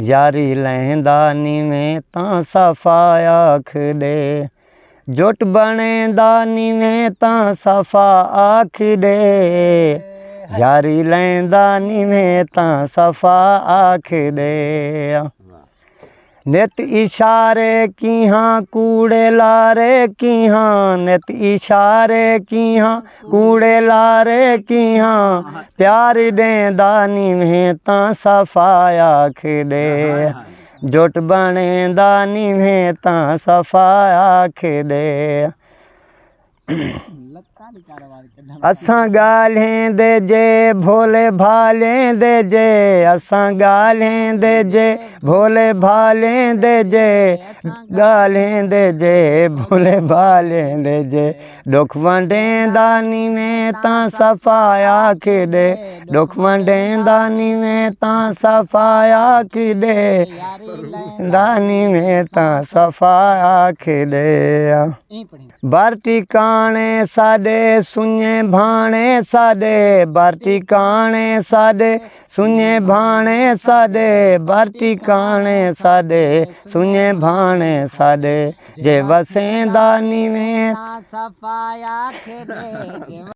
यारी लैंदा नीवें तां सफ़ा आख दे, जुट बणेंदा नीवें तां सफ़ा आख दे, यारी लैंदा नीवें तां सफ़ा आख दे। नित इशारे कीहां कूड़े लारे कीहां, नित इशारे कीहां कूड़े लारे कीहां, प्यार देंदा नीवें तां सफ़ा आख दे, जुट बणेंदा नीवें तां सफ़ा आख दे। असां ॻाल्हिंदे जे भोले भालेंदे जे, असां ॻाल्हिंदे जे भोले भालेंदे जे, ॻाल्हिंदे जे भोले भालेंदे जे, दुख वंडेंदा नीवें तां सफ़ा आख दे, दुख वंडेंदा नीवें तां सफ़ा आख दे, नीवें तां सफ़ा आख दे। बर टिकाणे साडे सुञे भाणे साडे, बर टिकाणे साडे सुञे भाणे साडे, बर टिकाणे साडे सुञे भाणे साडे, जे वसेंदा नीवें तां सफ़ा आख दे।